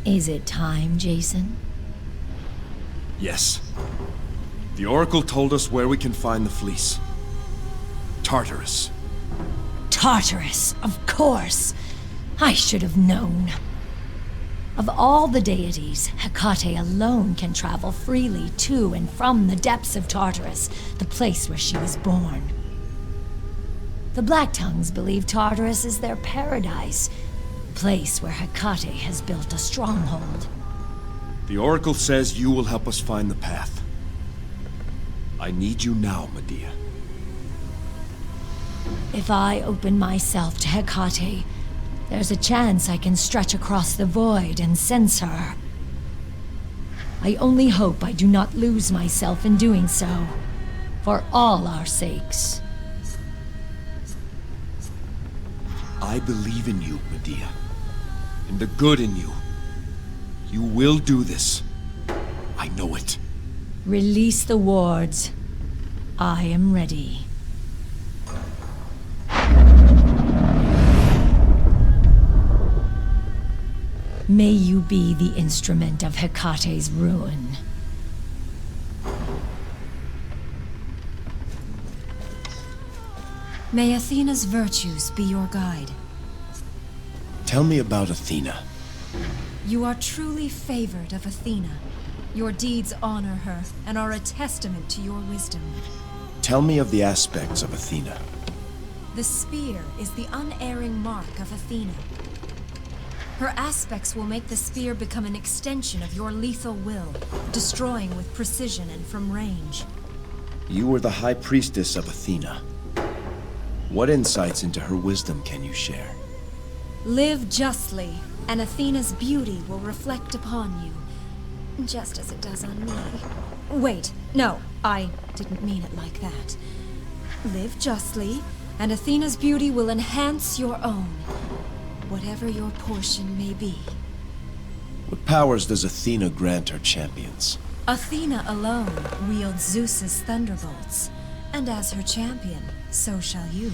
Is it time, Jason? Yes. The Oracle told us where we can find the fleece. Tartarus. Tartarus, of course. I should have known. Of all the deities, Hecate alone can travel freely to and from the depths of Tartarus, the place where she was born. The Black Tongues believe Tartarus is their paradise, a place where Hecate has built a stronghold. The Oracle says you will help us find the path. I need you now, Medea. If I open myself to Hecate, there's a chance I can stretch across the void and sense her. I only hope I do not lose myself in doing so, for all our sakes. I believe in you, Medea. In the good in you. You will do this. I know it. Release the wards. I am ready. May you be the instrument of Hecate's ruin. May Athena's virtues be your guide. Tell me about Athena. You are truly favored of Athena. Your deeds honor her and are a testament to your wisdom. Tell me of the aspects of Athena. The spear is the unerring mark of Athena. Her aspects will make the spear become an extension of your lethal will, destroying with precision and from range. You were the High Priestess of Athena. What insights into her wisdom can you share? Live justly, and Athena's beauty will reflect upon you, just as it does on me. Wait, no, I didn't mean it like that. Live justly, and Athena's beauty will enhance your own, whatever your portion may be. What powers does Athena grant her champions? Athena alone wields Zeus's thunderbolts, and as her champion, so shall you.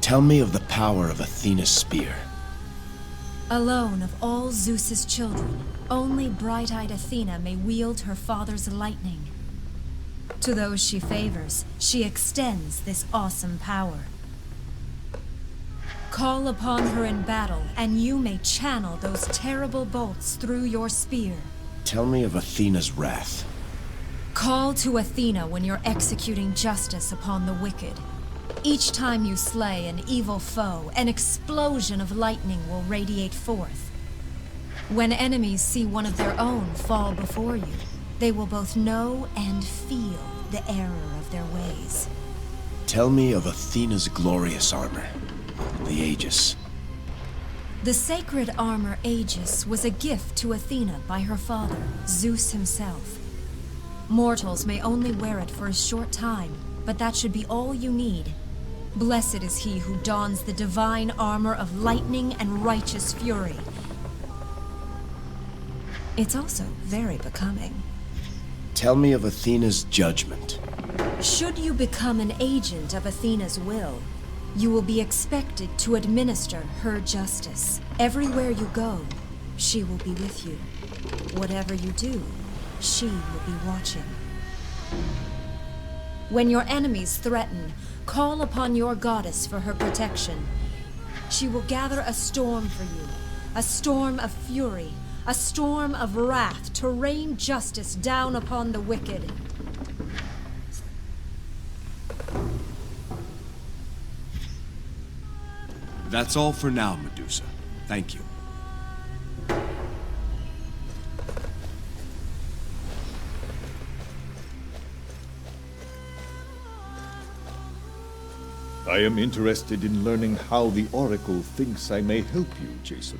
Tell me of the power of Athena's spear. Alone of all Zeus's children, only bright-eyed Athena may wield her father's lightning. To those she favors, she extends this awesome power. Call upon her in battle, and you may channel those terrible bolts through your spear. Tell me of Athena's wrath. Call to Athena when you're executing justice upon the wicked. Each time you slay an evil foe, an explosion of lightning will radiate forth. When enemies see one of their own fall before you, they will both know and feel the error of their ways. Tell me of Athena's glorious armor, the Aegis. The sacred armor Aegis was a gift to Athena by her father, Zeus himself. Mortals may only wear it for a short time, but that should be all you need. Blessed is he who dons the divine armor of lightning and righteous fury. It's also very becoming. Tell me of Athena's judgment. Should you become an agent of Athena's will, you will be expected to administer her justice. Everywhere you go, she will be with you. Whatever you do, she will be watching. When your enemies threaten, call upon your goddess for her protection. She will gather a storm for you, a storm of fury, a storm of wrath to rain justice down upon the wicked. That's all for now, Medusa. Thank you. I am interested in learning how the Oracle thinks I may help you, Jason.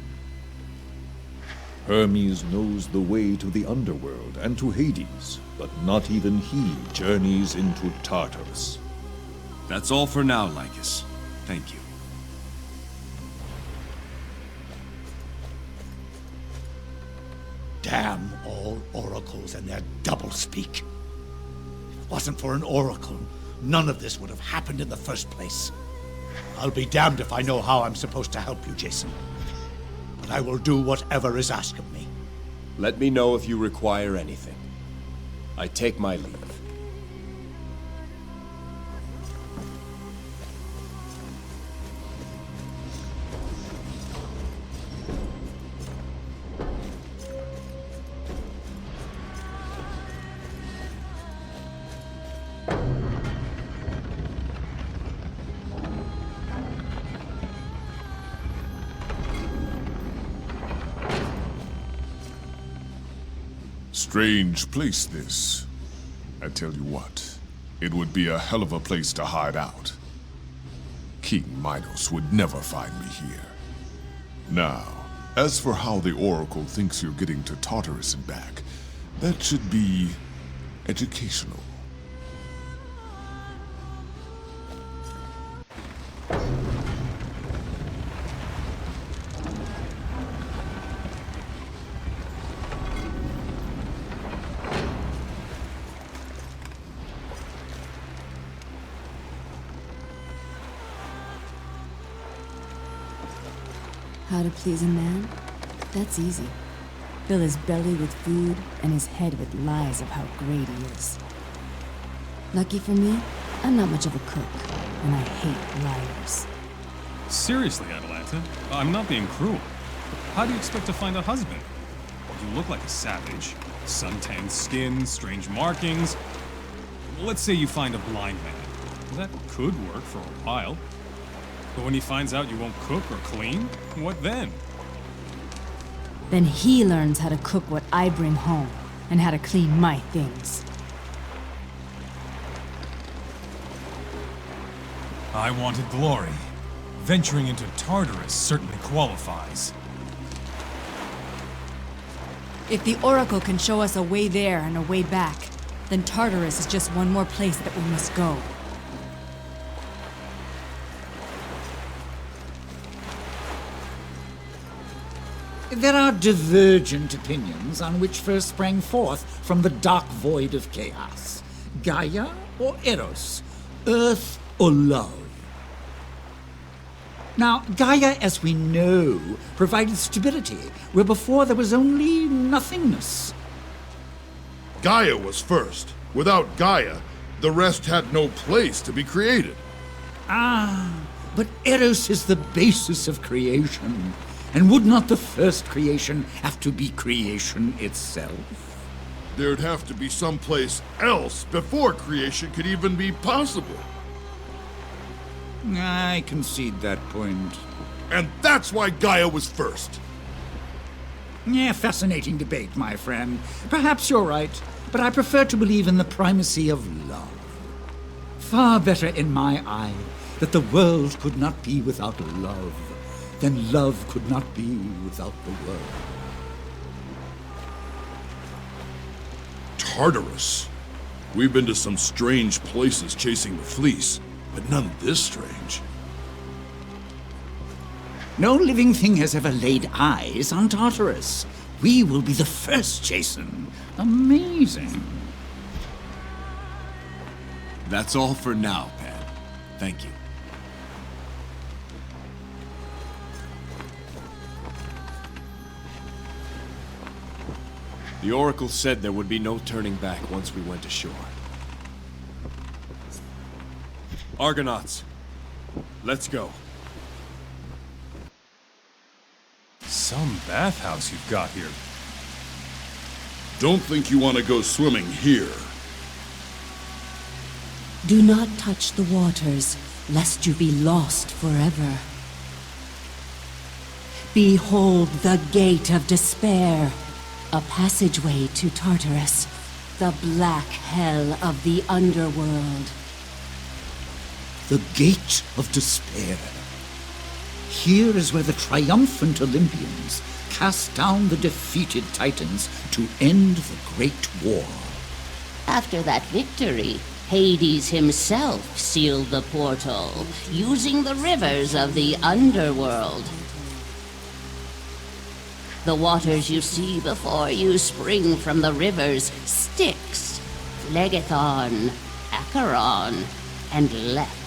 Hermes knows the way to the underworld and to Hades, but not even he journeys into Tartarus. That's all for now, Lycus. Thank you. Damn all oracles and their doublespeak. Wasn't for an oracle, none of this would have happened in the first place. I'll be damned if I know how I'm supposed to help you, Jason. But I will do whatever is asked of me. Let me know if you require anything. I take my leave. Strange place, this. I tell you what, it would be a hell of a place to hide out. King Minos would never find me here. Now, as for how the Oracle thinks you're getting to Tartarus and back, that should be educational. How to please a man? That's easy. Fill his belly with food and his head with lies of how great he is. Lucky for me, I'm not much of a cook, and I hate liars. Seriously, Atalanta, I'm not being cruel. How do you expect to find a husband? You look like a savage. Suntanned skin, strange markings. Let's say you find a blind man. That could work for a while. But when he finds out you won't cook or clean, what then? Then he learns how to cook what I bring home, and how to clean my things. I wanted glory. Venturing into Tartarus certainly qualifies. If the Oracle can show us a way there and a way back, then Tartarus is just one more place that we must go. There are divergent opinions on which first sprang forth from the dark void of chaos. Gaia or Eros? Earth or love? Now, Gaia, as we know, provided stability, where before there was only nothingness. Gaia was first. Without Gaia, the rest had no place to be created. But Eros is the basis of creation. And would not the first creation have to be creation itself? There'd have to be someplace else before creation could even be possible. I concede that point. And that's why Gaia was first. Yeah, fascinating debate, my friend. Perhaps you're right, but I prefer to believe in the primacy of love. Far better in my eye that the world could not be without love, than love could not be without the world. Tartarus. We've been to some strange places chasing the fleece, but none this strange. No living thing has ever laid eyes on Tartarus. We will be the first, Jason. Amazing. That's all for now, Pat. Thank you. The Oracle said there would be no turning back once we went ashore. Argonauts, let's go. Some bathhouse you've got here. Don't think you want to go swimming here. Do not touch the waters, lest you be lost forever. Behold the gate of despair, a passageway to Tartarus, the black hell of the underworld. The gate of despair. Here is where the triumphant Olympians cast down the defeated Titans to end the Great War. After that victory, Hades himself sealed the portal, using the rivers of the underworld. The waters you see before you spring from the river's Styx, Phlegethon, Acheron, and Leth.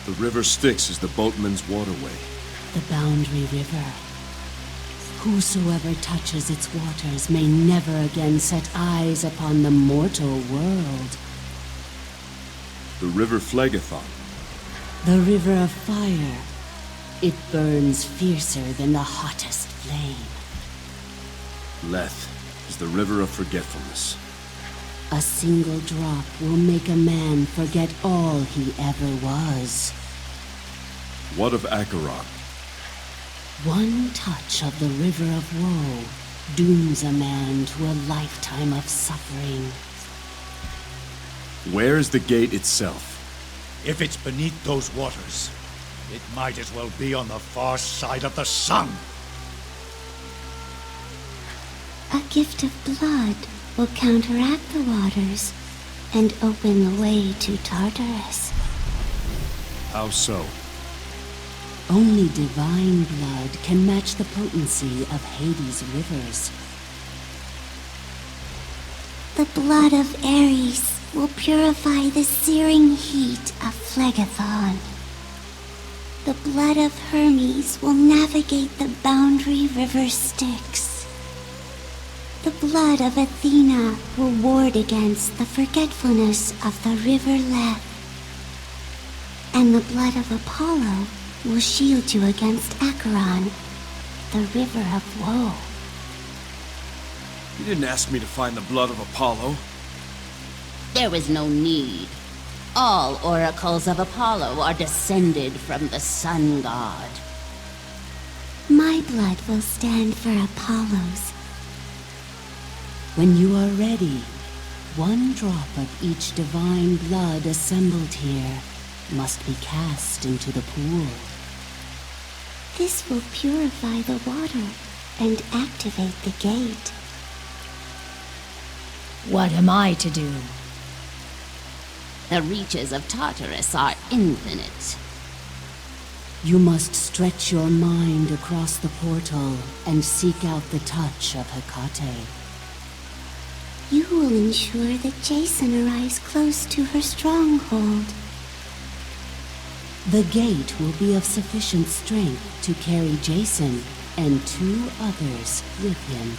The river Styx is the boatman's waterway. The boundary river. Whosoever touches its waters may never again set eyes upon the mortal world. The river Phlegethon. The river of fire. It burns fiercer than the hottest flame. Leth is the river of forgetfulness. A single drop will make a man forget all he ever was. What of Acheron? One touch of the river of woe dooms a man to a lifetime of suffering. Where is the gate itself? If it's beneath those waters, it might as well be on the far side of the sun. A gift of blood will counteract the waters and open the way to Tartarus. How so? Only divine blood can match the potency of Hades' rivers. The blood of Ares will purify the searing heat of Phlegethon. The blood of Hermes will navigate the boundary river Styx. The blood of Athena will ward against the forgetfulness of the river Leth. And the blood of Apollo will shield you against Acheron, the river of woe. You didn't ask me to find the blood of Apollo. There was no need. All oracles of Apollo are descended from the sun god. My blood will stand for Apollo's. When you are ready, one drop of each divine blood assembled here must be cast into the pool. This will purify the water and activate the gate. What am I to do? The reaches of Tartarus are infinite. You must stretch your mind across the portal and seek out the touch of Hecate. You will ensure that Jason arrives close to her stronghold. The gate will be of sufficient strength to carry Jason and 2 others with him.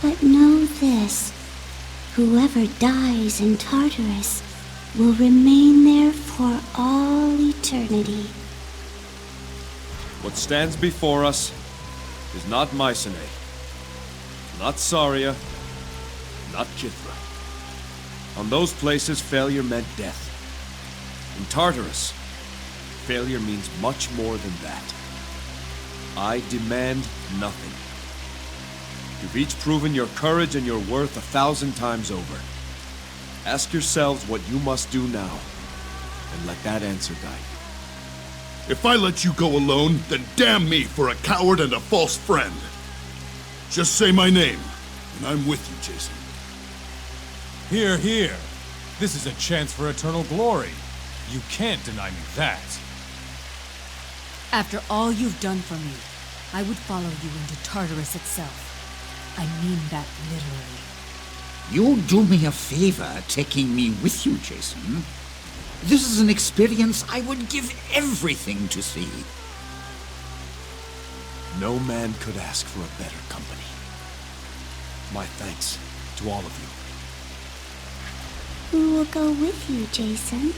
But know this, whoever dies in Tartarus will remain there for all eternity. What stands before us is not Mycenae, not Saria, not Kithra. On those places, failure meant death. In Tartarus, failure means much more than that. I demand nothing. You've each proven your courage and your worth 1,000 times over. Ask yourselves what you must do now, and let that answer guide you. If I let you go alone, then damn me for a coward and a false friend. Just say my name, and I'm with you, Jason. Here, here. This is a chance for eternal glory. You can't deny me that. After all you've done for me, I would follow you into Tartarus itself. I mean that literally. You'll do me a favor taking me with you, Jason. This is an experience I would give everything to see. No man could ask for a better company. My thanks to all of you. Who will go with you, Jason?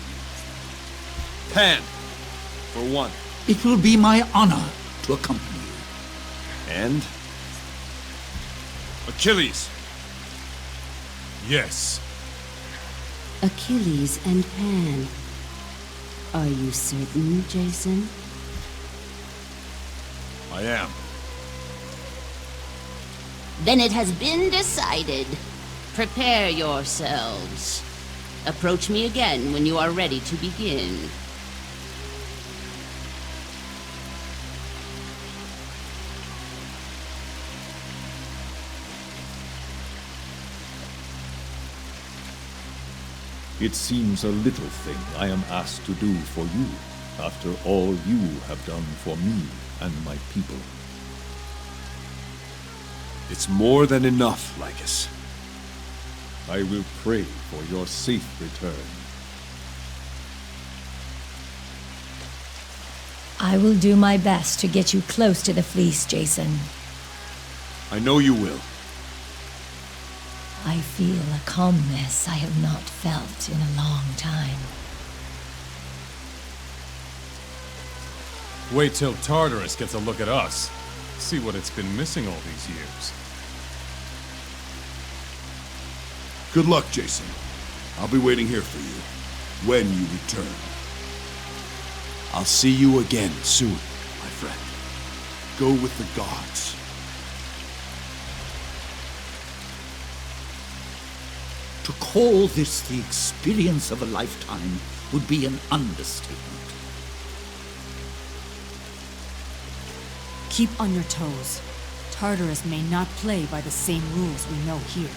Pan, for one. It will be my honor to accompany you. And? Achilles. Yes. Achilles and Pan. Are you certain, Jason? I am. Then it has been decided. Prepare yourselves. Approach me again when you are ready to begin. It seems a little thing I am asked to do for you, after all you have done for me and my people. It's more than enough, Lycus. I will pray for your safe return. I will do my best to get you close to the fleece, Jason. I know you will. I feel a calmness I have not felt in a long time. Wait till Tartarus gets a look at us. See what it's been missing all these years. Good luck, Jason. I'll be waiting here for you, when you return. I'll see you again soon, my friend. Go with the gods. To call this the experience of a lifetime would be an understatement. Keep on your toes. Tartarus may not play by the same rules we know here.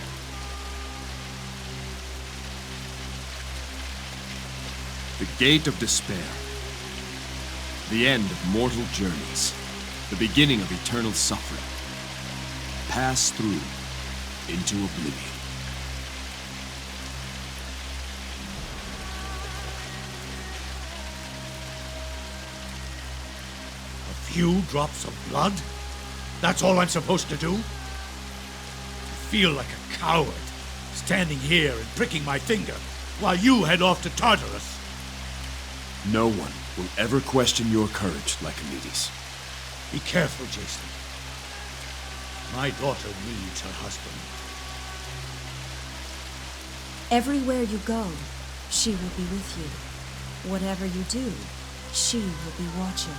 The Gate of Despair. The end of mortal journeys. The beginning of eternal suffering. Pass through into oblivion. A few drops of blood? That's all I'm supposed to do? I feel like a coward, standing here and pricking my finger, while you head off to Tartarus. No one will ever question your courage, Lycomedes. Be careful, Jason. My daughter needs her husband. Everywhere you go, she will be with you. Whatever you do, she will be watching.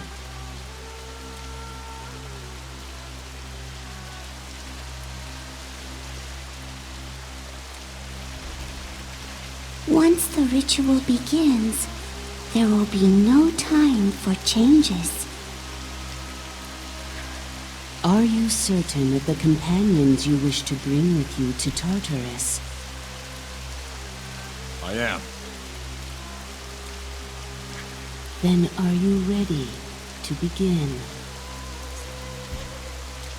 Once the ritual begins, there will be no time for changes. Are you certain of the companions you wish to bring with you to Tartarus? I am. Then are you ready to begin?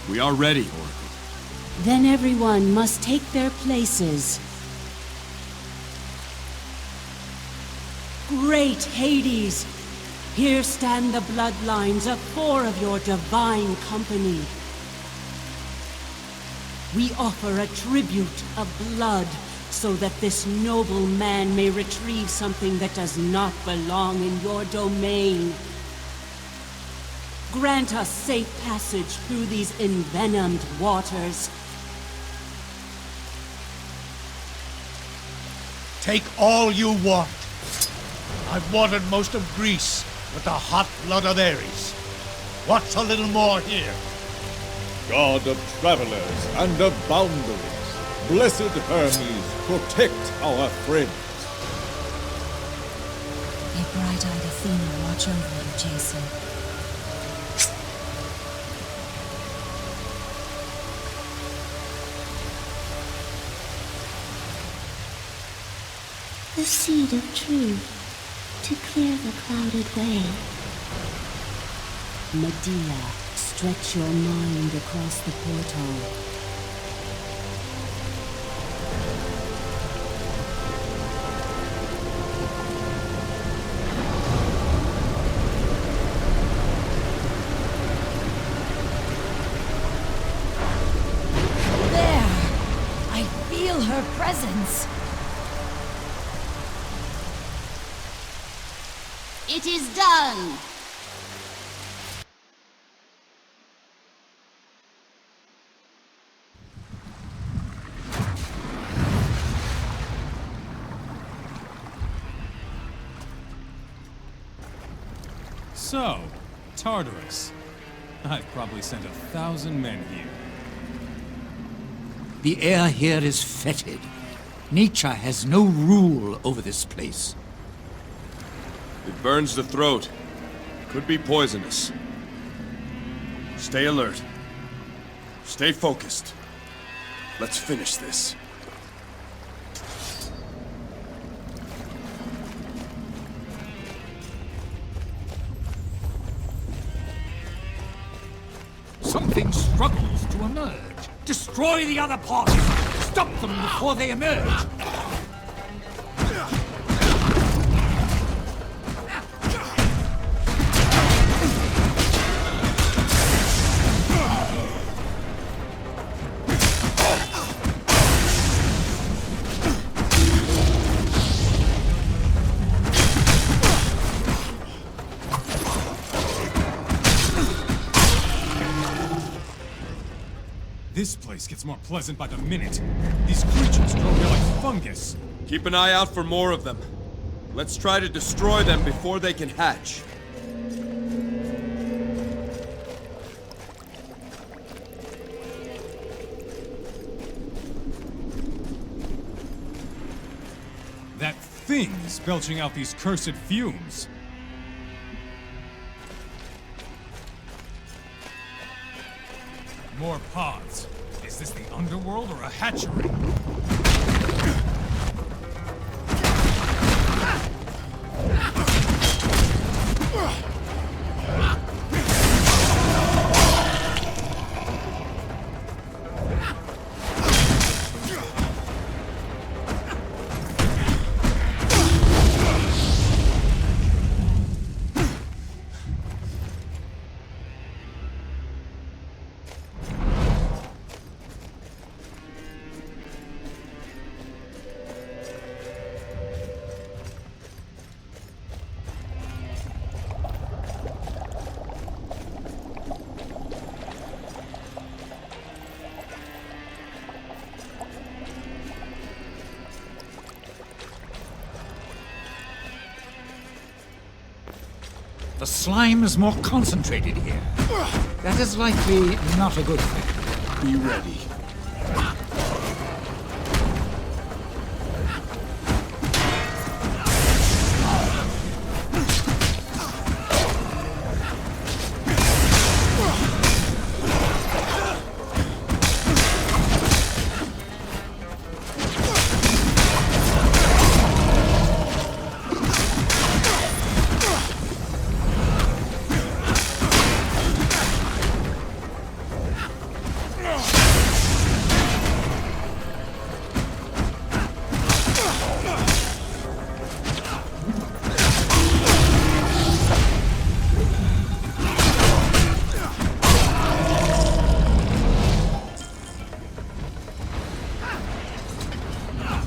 We are ready, Oracle. Then everyone must take their places. Great Hades! Here stand the bloodlines of 4 of your divine company. We offer a tribute of blood so that this noble man may retrieve something that does not belong in your domain. Grant us safe passage through these envenomed waters. Take all you want. I've watered most of Greece with the hot blood of Ares. What's a little more here? God of travelers and of boundaries, blessed Hermes, protect our friends. May bright-eyed Athena watch over you, Jason. The seed of truth, to clear the clouded way. Medea, stretch your mind across the portal. There! I feel her presence. It is done! So, Tartarus. I've probably sent 1,000 men here. The air here is fetid. Nature has no rule over this place. It burns the throat. Could be poisonous. Stay alert. Stay focused. Let's finish this. Something struggles to emerge. Destroy the other party. Stop them before they emerge! This place gets more pleasant by the minute. These creatures grow here like fungus. Keep an eye out for more of them. Let's try to destroy them before they can hatch. That thing's belching out these cursed fumes. More pods. Is this the underworld or a hatchery? The slime is more concentrated here. That is likely not a good thing. Be ready.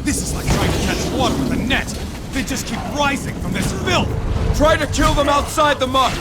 This is like trying to catch water with a net. They just keep rising from this filth. Try to kill them outside the muck!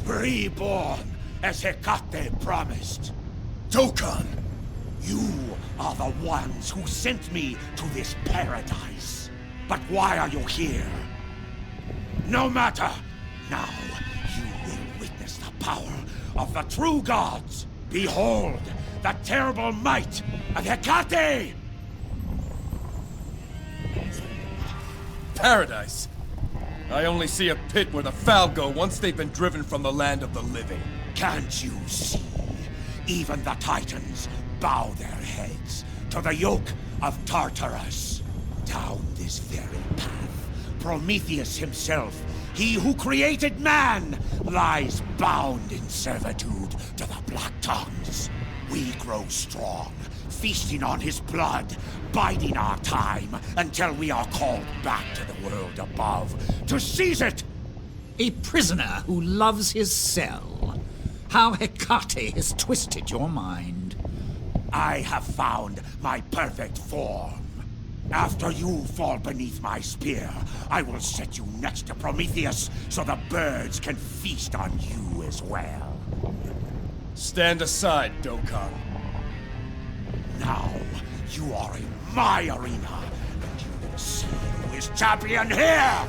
Reborn, as Hecate promised. Dokkan, you are the ones who sent me to this paradise. But why are you here? No matter. Now, you will witness the power of the true gods. Behold, the terrible might of Hecate! Paradise? I only see a pit where the foul go once they've been driven from the land of the living. Can't you see? Even the Titans bow their heads to the yoke of Tartarus. Down this very path, Prometheus himself, he who created man, lies bound in servitude to the Black Tongues. We grow strong, feasting on his blood, biding our time until we are called back to the world above to seize it! A prisoner who loves his cell. How Hecate has twisted your mind. I have found my perfect form. After you fall beneath my spear, I will set you next to Prometheus so the birds can feast on you as well. Stand aside, Dokkan. Now, you are in my arena, See who is champion here!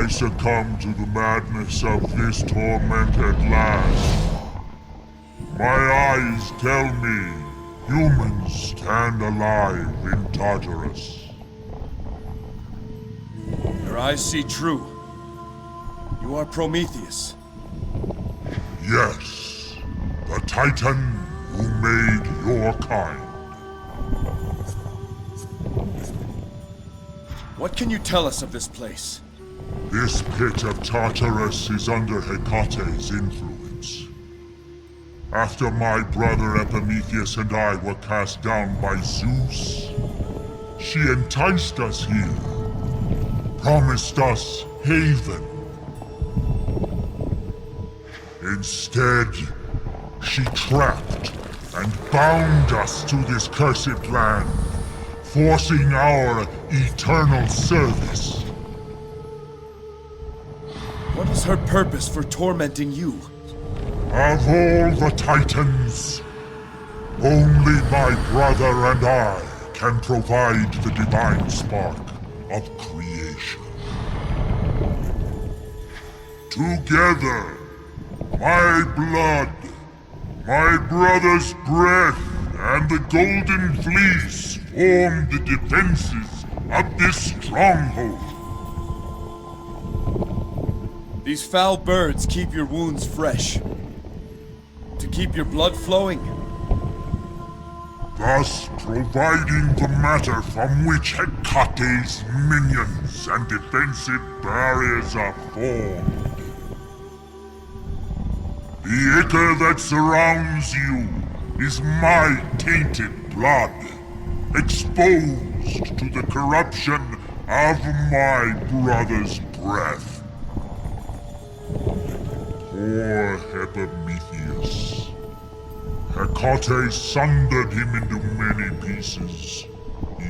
I succumb to the madness of this torment at last. My eyes tell me humans stand alive in Tartarus. Your eyes see true. You are Prometheus. Yes, the Titan who made your kind. What can you tell us of this place? This pit of Tartarus is under Hecate's influence. After my brother Epimetheus and I were cast down by Zeus, she enticed us here, promised us haven. Instead, she trapped and bound us to this cursed land, forcing our eternal service. What is her purpose for tormenting you? Of all the Titans, only my brother and I can provide the divine spark of creation. Together, my blood, my brother's breath, and the golden fleece form the defenses of this stronghold. These foul birds keep your wounds fresh. To keep your blood flowing. Thus providing the matter from which Hecate's minions and defensive barriers are formed. The ichor that surrounds you is my tainted blood, exposed to the corruption of my brother's breath. Poor Epimetheus. Hecate sundered him into many pieces,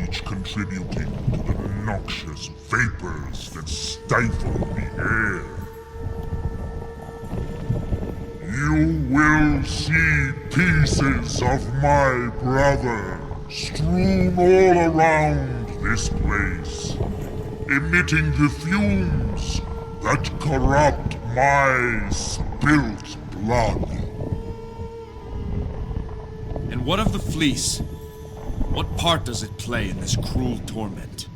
each contributing to the noxious vapors that stifle the air. You will see pieces of my brother strewn all around this place, emitting the fumes that corrupt my spilt blood. And what of the fleece? What part does it play in this cruel torment?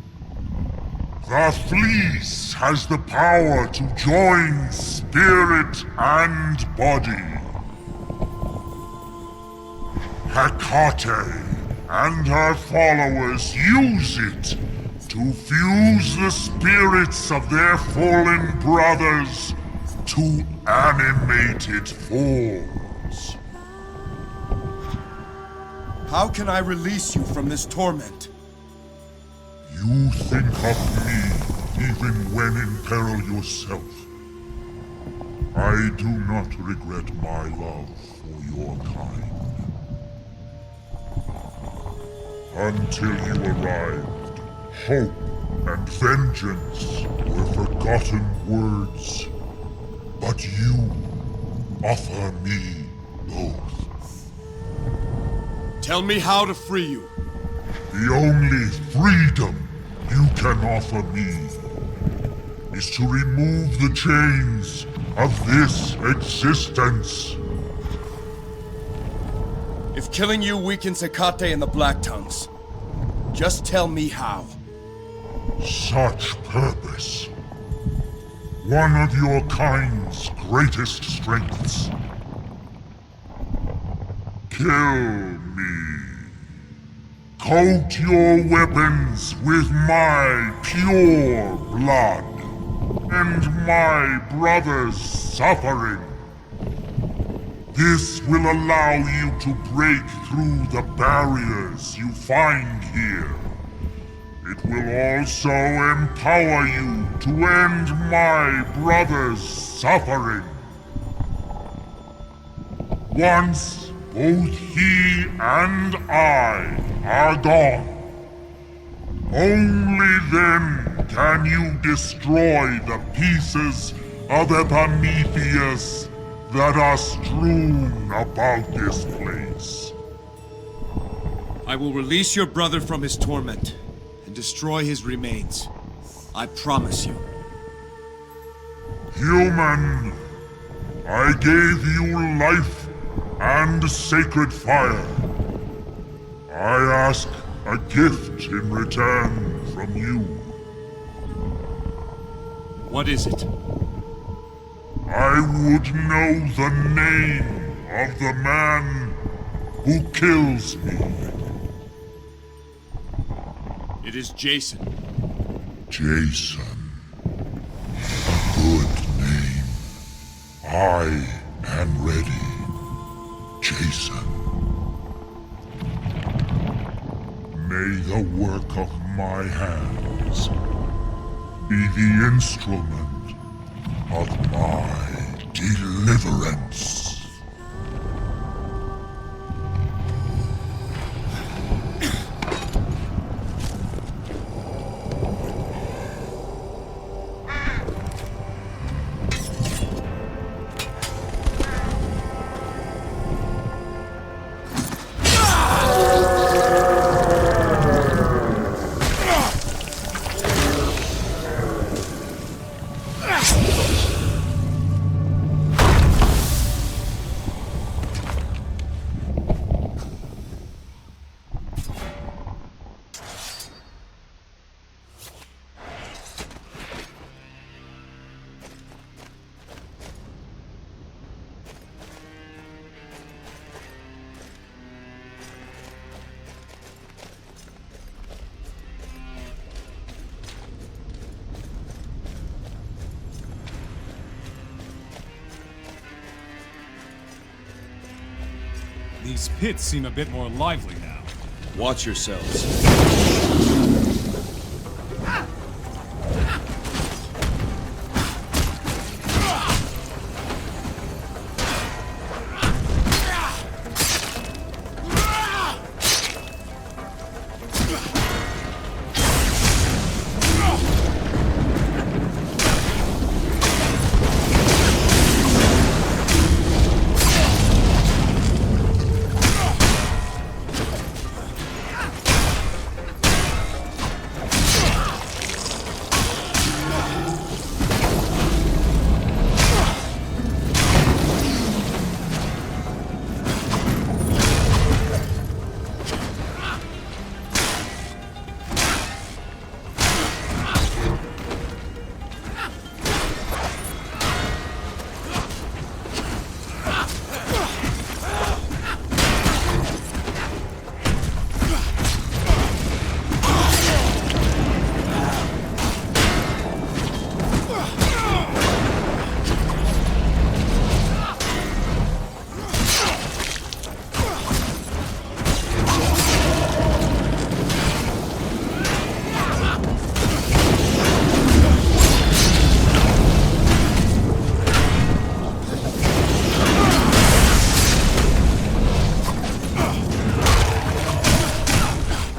The fleece has the power to join spirit and body. Hecate and her followers use it to fuse the spirits of their fallen brothers to animated forms. How can I release you from this torment? You think of me even when in peril yourself. I do not regret my love for your kind. Until you arrived, hope and vengeance were forgotten words. But you offer me both. Tell me how to free you. The only freedom you can offer me is to remove the chains of this existence. If killing you weakens Hecate and the Black Tongues, just tell me how. Such purpose. One of your kind's greatest strengths. Kill me. Coat your weapons with my pure blood, and my brother's suffering. This will allow you to break through the barriers you find here. It will also empower you to end my brother's suffering. Once both he and I are gone, only then can you destroy the pieces of Epimetheus that are strewn about this place. I will release your brother from his torment and destroy his remains. I promise you. Human, I gave you life and sacred fire. I ask a gift in return from you. What is it? I would know the name of the man who kills me. It is Jason. Jason. A good name. I am ready. Jason. May the work of my hands be the instrument of my deliverance. These pits seem a bit more lively now. Watch yourselves.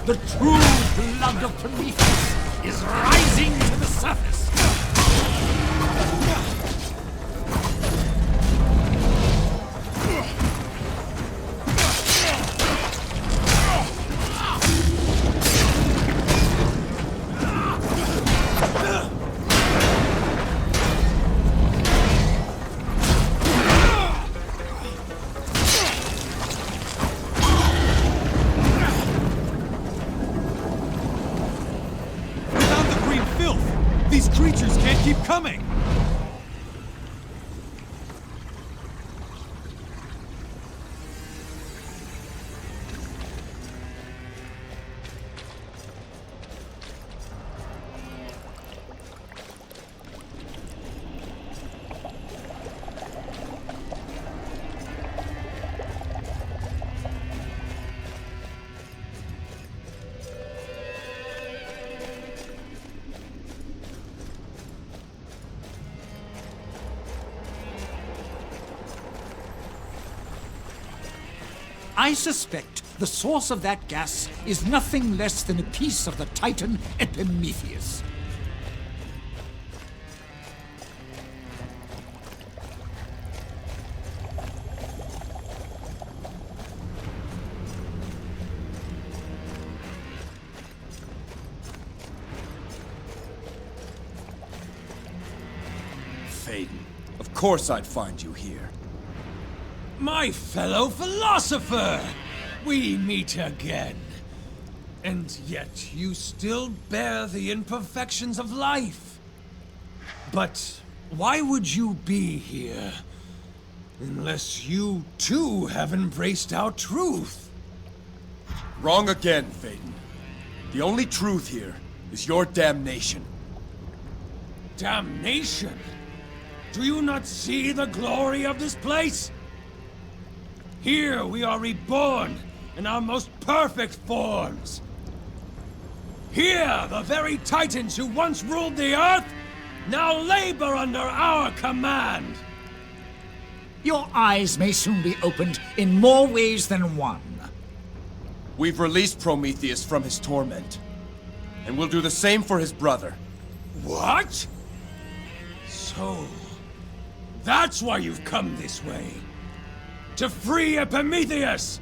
The true blood of Prometheus is rising to the surface. These creatures can't keep coming! I suspect the source of that gas is nothing less than a piece of the Titan Epimetheus. Phaedon, of course I'd find you here. My fellow philosopher! We meet again. And yet you still bear the imperfections of life. But why would you be here? Unless you too have embraced our truth. Wrong again, Phaedon. The only truth here is your damnation. Damnation? Do you not see the glory of this place? Here we are reborn in our most perfect forms. Here, the very titans who once ruled the earth now labor under our command. Your eyes may soon be opened in more ways than one. We've released Prometheus from his torment, and we'll do the same for his brother. What? So, that's why you've come this way. To free Epimetheus!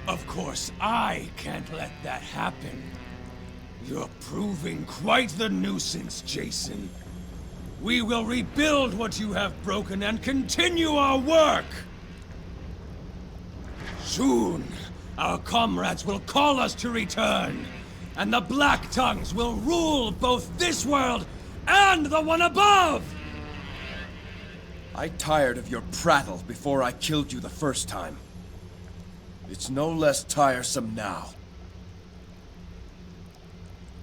Of course, I can't let that happen. You're proving quite the nuisance, Jason. We will rebuild what you have broken and continue our work! Soon, our comrades will call us to return, and the Black Tongues will rule both this world and the one above! I tired of your prattle before I killed you the first time. It's no less tiresome now.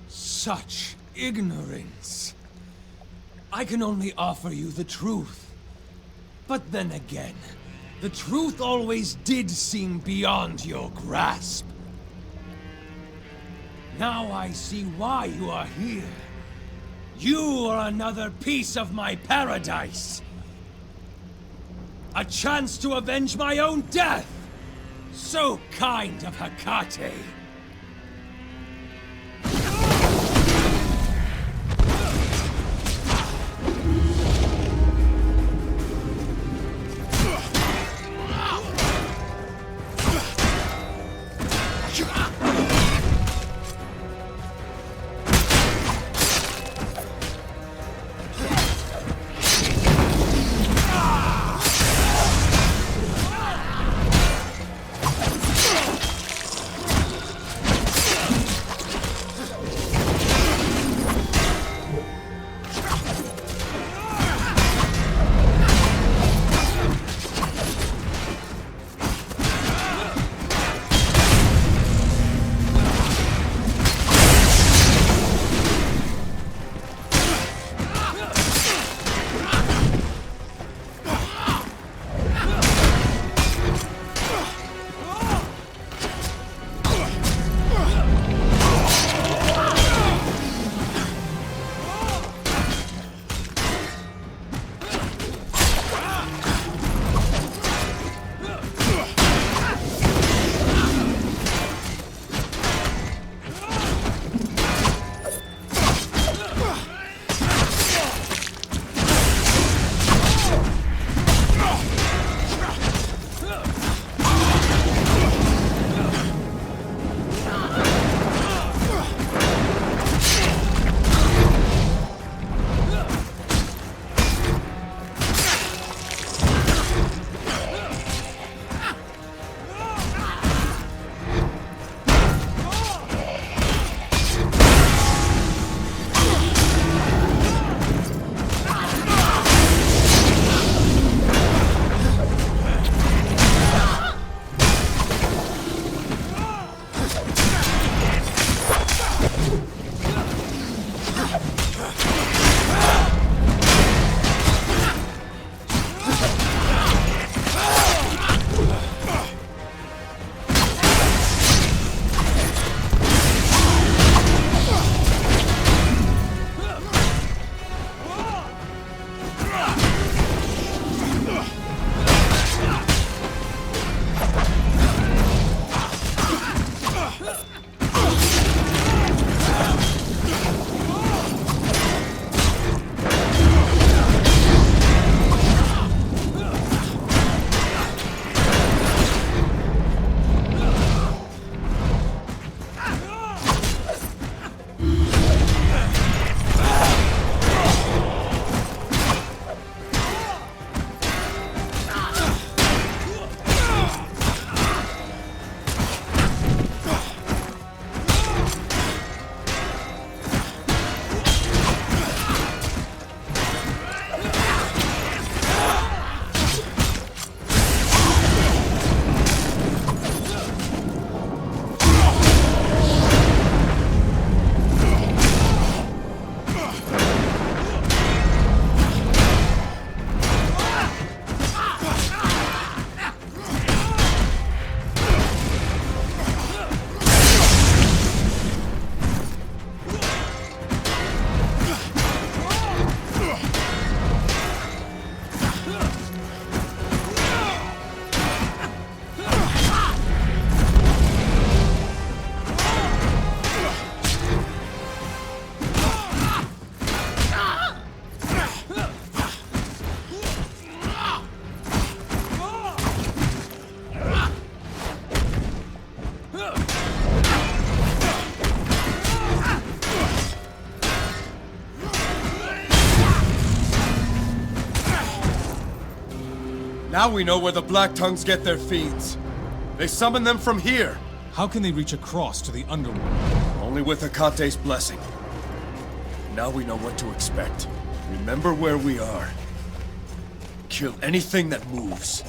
Such ignorance. I can only offer you the truth. But then again, the truth always did seem beyond your grasp. Now I see why you are here. You are another piece of my paradise. A chance to avenge my own death! So kind of Hecate! Now we know where the Black Tongues get their feeds. They summon them from here. How can they reach across to the underworld? Only with Hekate's blessing. Now we know what to expect. Remember where we are. Kill anything that moves.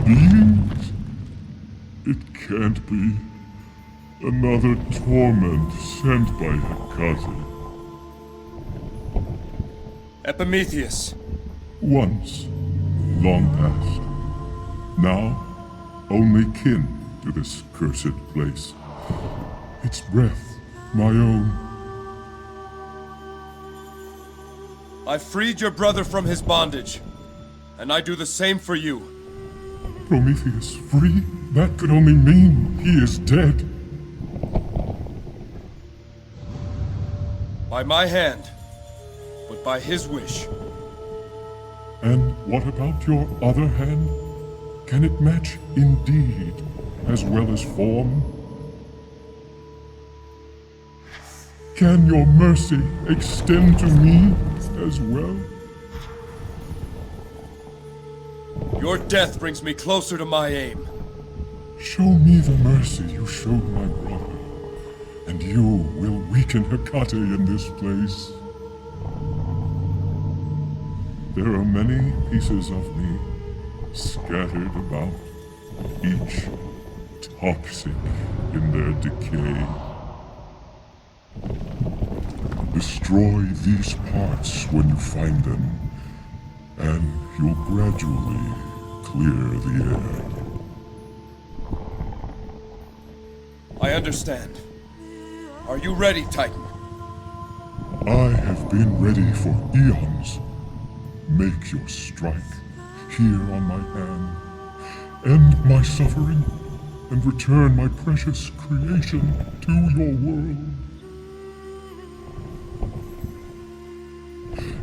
Beings? It can't be. Another torment sent by Hekate. Epimetheus. Once, long past. Now, only kin to this cursed place. Its breath, my own. I freed your brother from his bondage, and I do the same for you. Prometheus free? That could only mean he is dead. By my hand, but by his wish. And what about your other hand? Can it match in deed as well as form? Can your mercy extend to me as well? Your death brings me closer to my aim. Show me the mercy you showed my brother, and you will weaken Hekate in this place. There are many pieces of me scattered about, each toxic in their decay. Destroy these parts when you find them, and you'll gradually clear the air. I understand. Are you ready, Titan? I have been ready for eons. Make your strike here on my hand. End my suffering and return my precious creation to your world.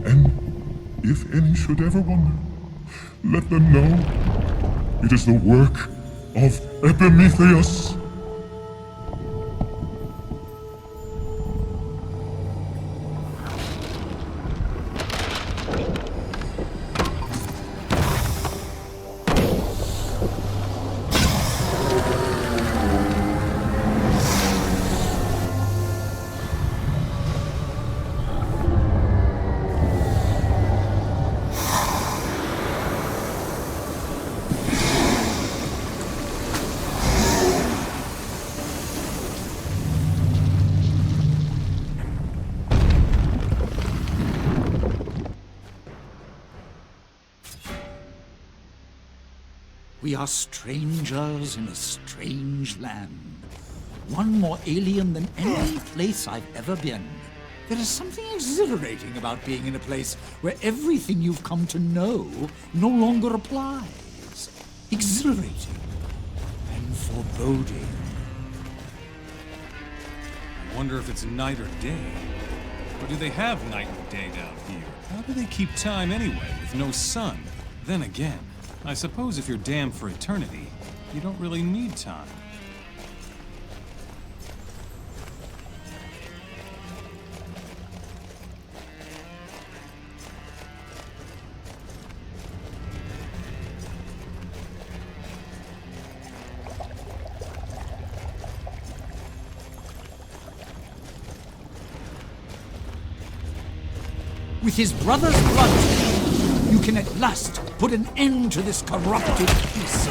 And if any should ever wonder, let them know it is the work of Epimetheus. We are strangers in a strange land. One more alien than any place I've ever been. There is something exhilarating about being in a place where everything you've come to know no longer applies. Exhilarating and foreboding. I wonder if it's night or day. Or do they have night and day down here? How do they keep time anyway, with no sun? Then again, I suppose if you're damned for eternity, you don't really need time. With his brother's blood, you can at last put an end to this corrupted peace.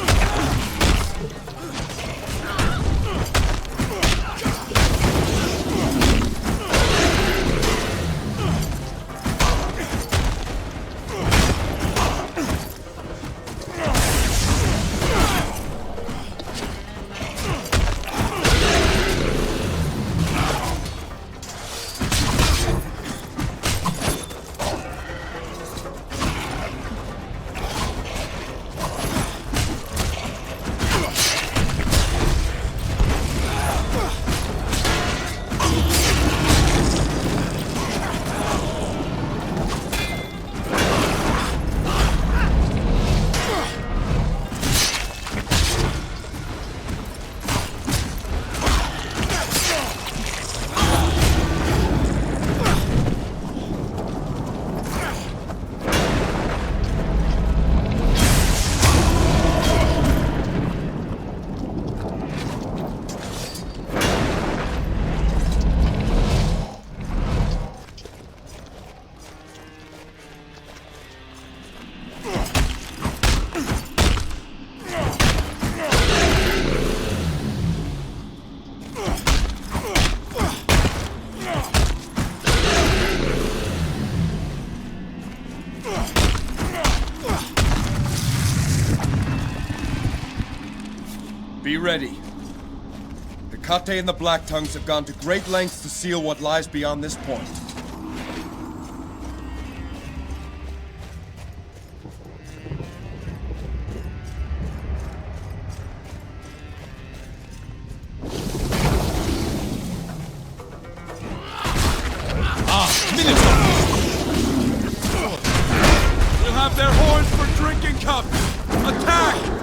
Be ready. Hecate and the Black Tongues have gone to great lengths to seal what lies beyond this point. We'll have their horns for drinking cups! Attack!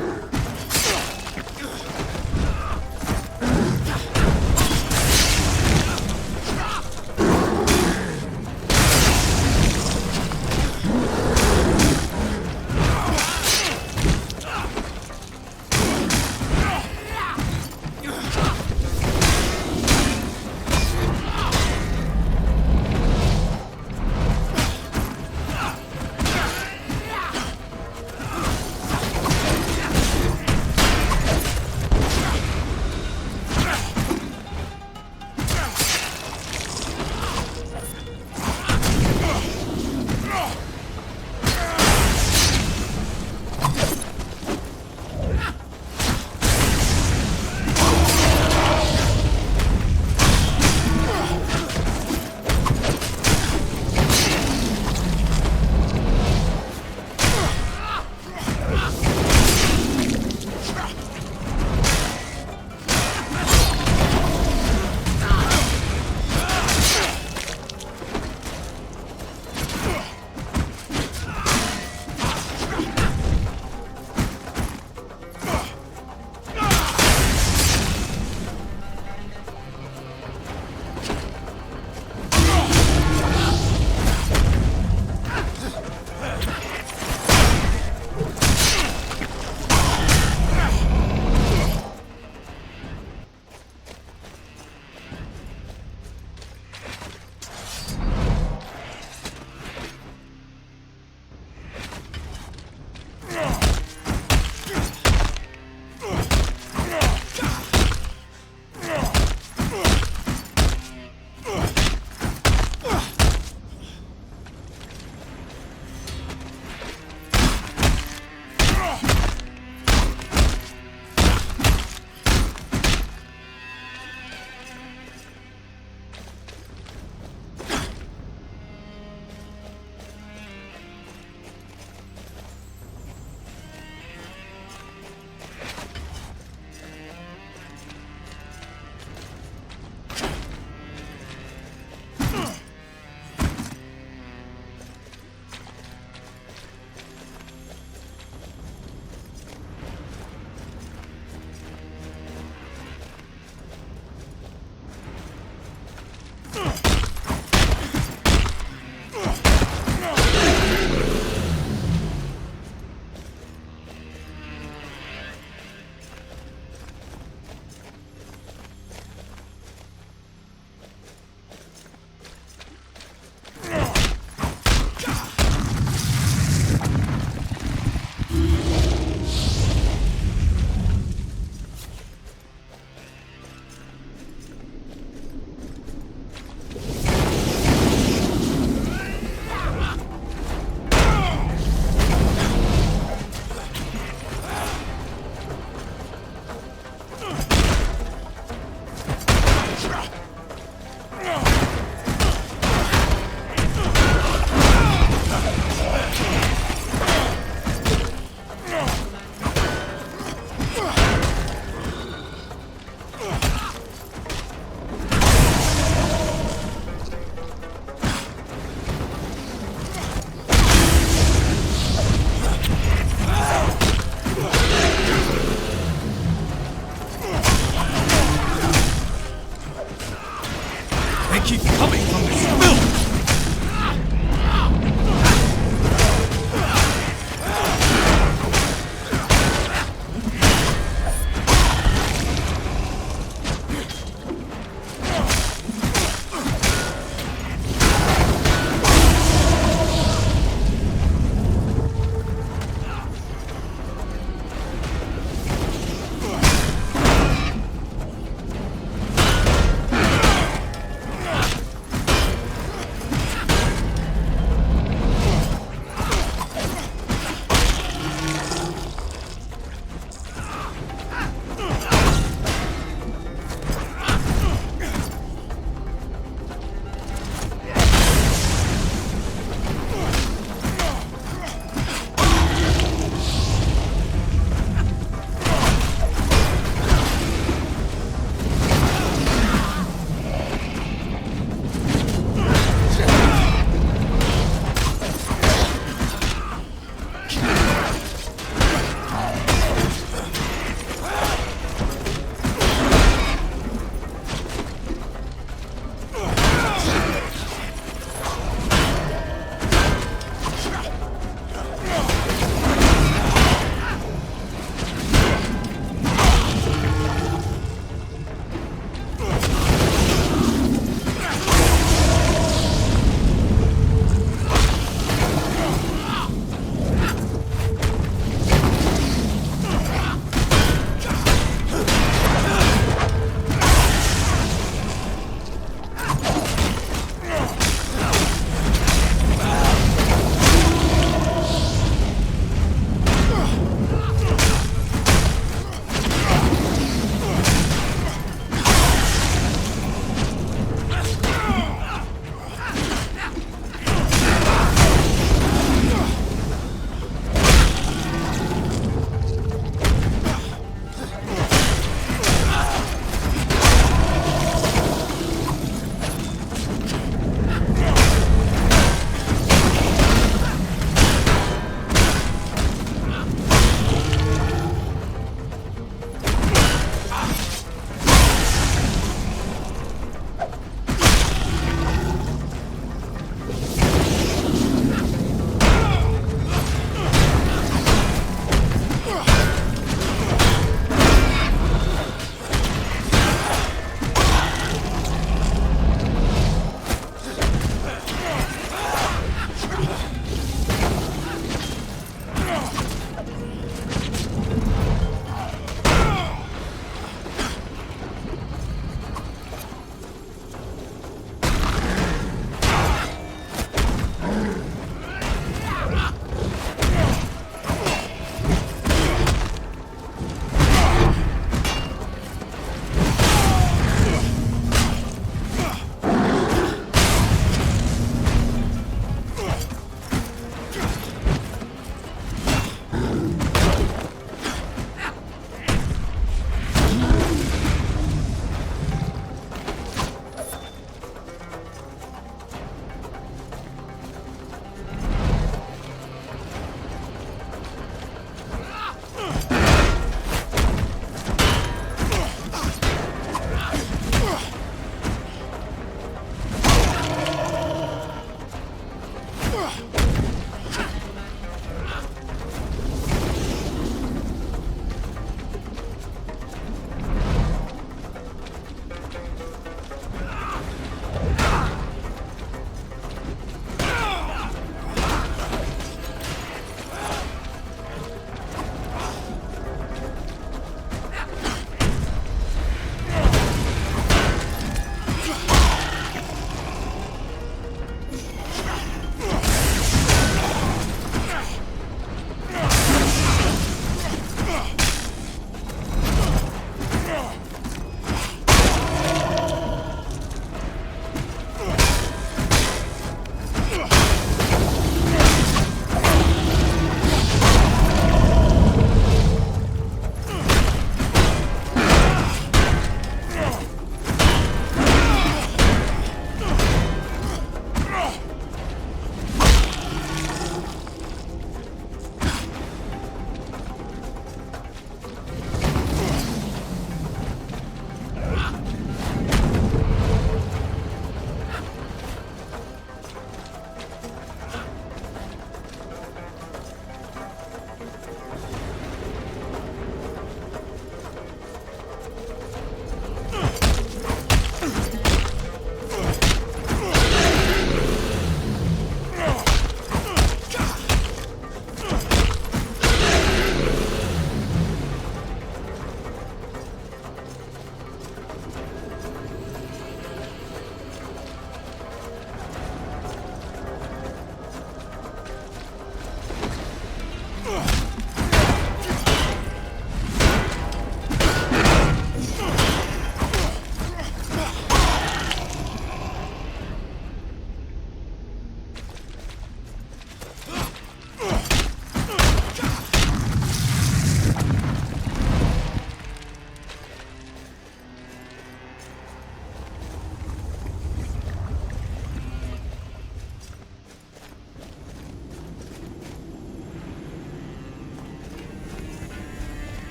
keep coming from this filth?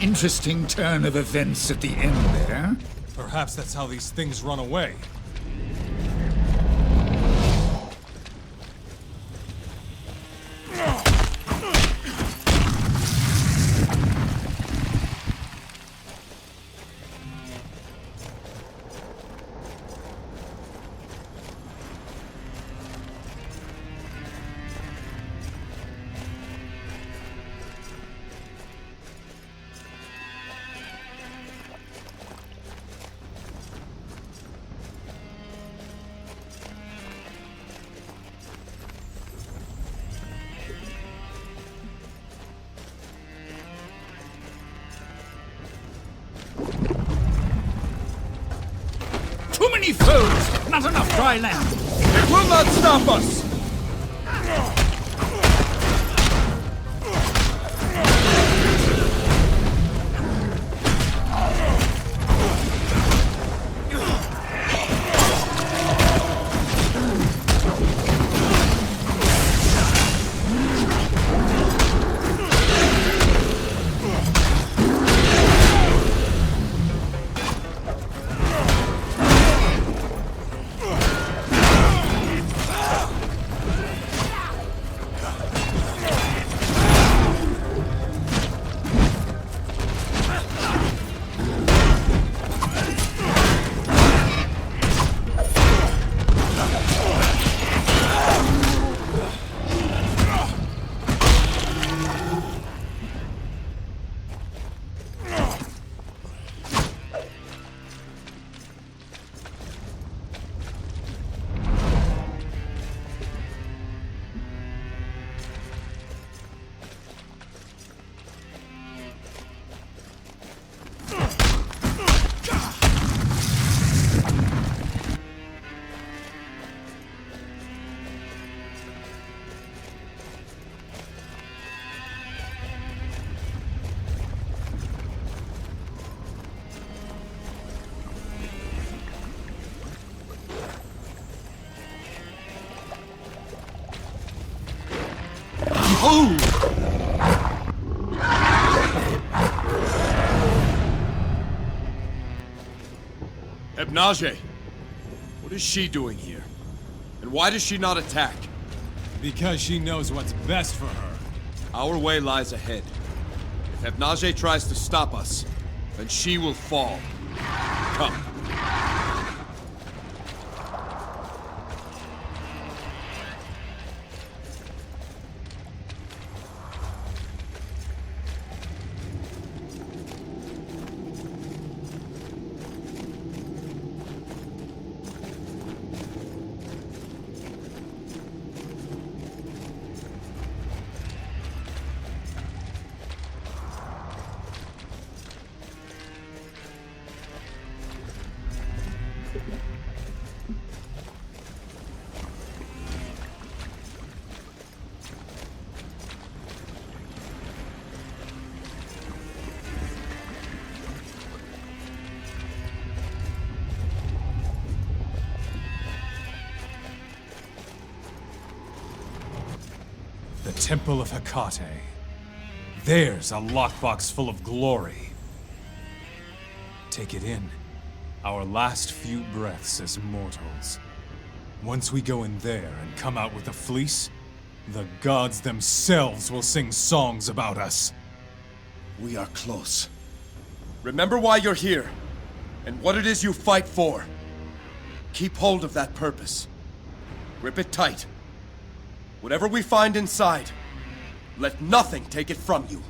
interesting turn of events at the end there. Perhaps that's how these things run away. Too many foes! Not enough dry land! It will not stop us! Ebnage, what is she doing here? And why does she not attack? Because she knows what's best for her. Our way lies ahead. If Ebnage tries to stop us, then she will fall. Come. The Temple of Hecate. There's a lockbox full of glory. Take it in. Our last few breaths as mortals. Once we go in there and come out with the fleece, the gods themselves will sing songs about us. We are close. Remember why you're here, and what it is you fight for. Keep hold of that purpose. Grip it tight. Whatever we find inside, let nothing take it from you.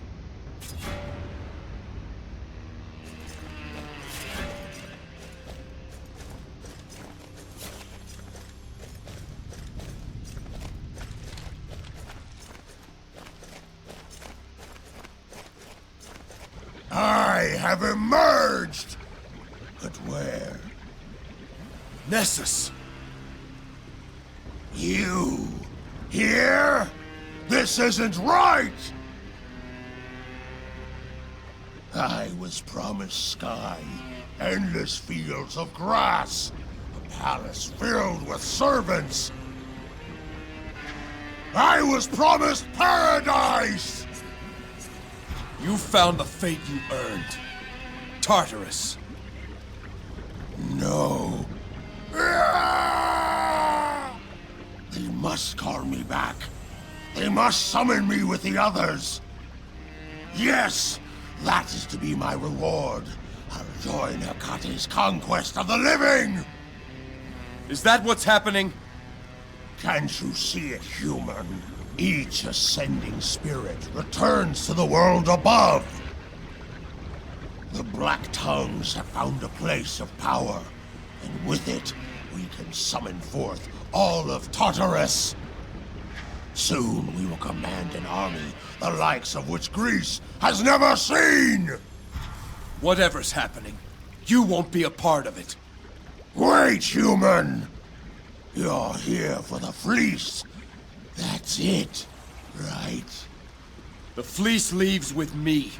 I have emerged! But where? Nessus! You... here? This isn't right! I was promised sky, endless fields of grass, a palace filled with servants. I was promised paradise! You found the fate you earned. Tartarus. No. They must call me back. They must summon me with the others. Yes, that is to be my reward. I'll join Hecate's conquest of the living! Is that what's happening? Can't you see it, human? Each ascending spirit returns to the world above. The Black Tongues have found a place of power, and with it, we can summon forth all of Tartarus. Soon we will command an army, the likes of which Greece has never seen! Whatever's happening, you won't be a part of it. Wait, human! You're here for the fleece. That's it, right? The fleece leaves with me.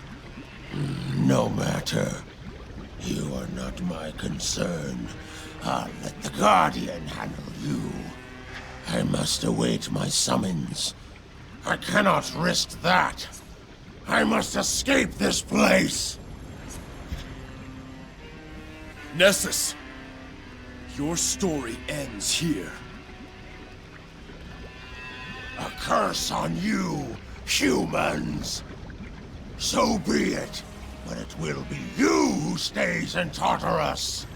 No matter. You are not my concern. I'll let the Guardian handle you. I must await my summons. I cannot risk that. I must escape this place. Nessus, your story ends here. A curse on you, humans. So be it, but it will be you who stays in Tartarus.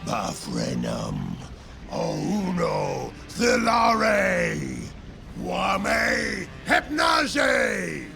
Bafrenum, Ouno, Thilare, Wame, Hypnage!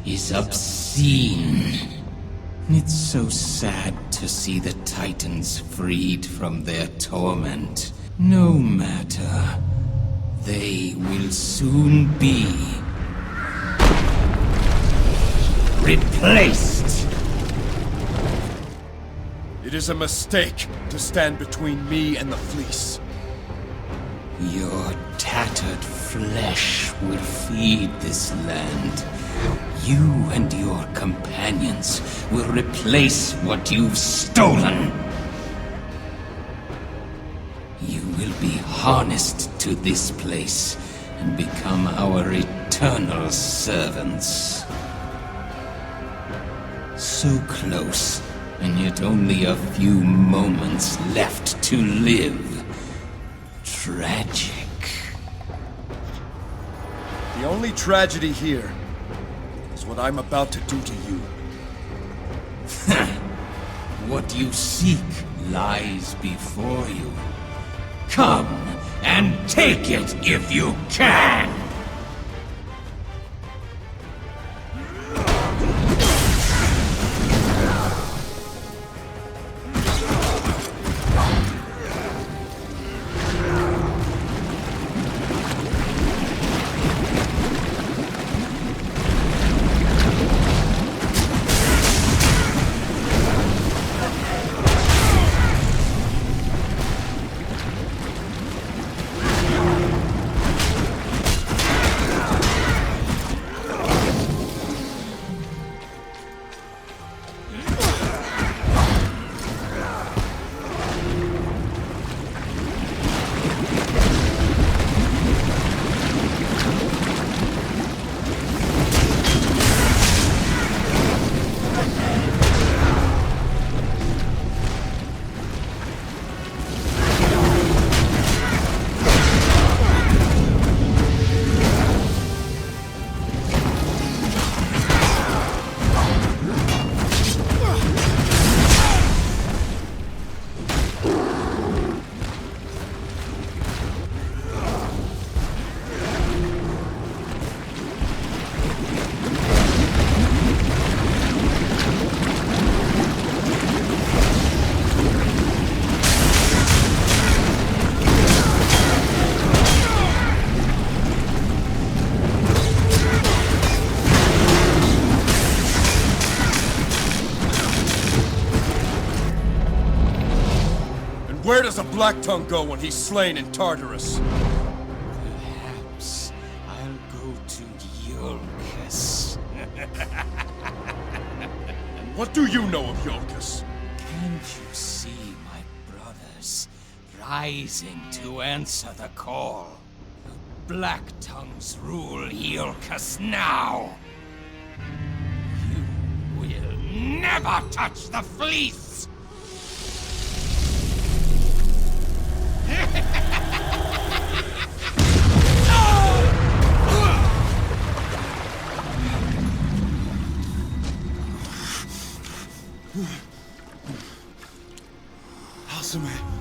is obscene. It's so sad to see the Titans freed from their torment. No matter. They will soon be replaced. It is a mistake to stand between me and the fleece. Your tattered flesh will feed this land. You and your companions will replace what you've stolen. You will be harnessed to this place and become our eternal servants. So close, and yet only a few moments left to live. Tragic. The only tragedy here is what I'm about to do to you. What you seek lies before you. Come and take it if you can! Where does a Black Tongue go when he's slain in Tartarus? Perhaps I'll go to Yolkus. And what do you know of Yolkus? Can't you see my brothers rising to answer the call? The Black Tongues rule Yolkus now. You will never touch the fleece! Asame.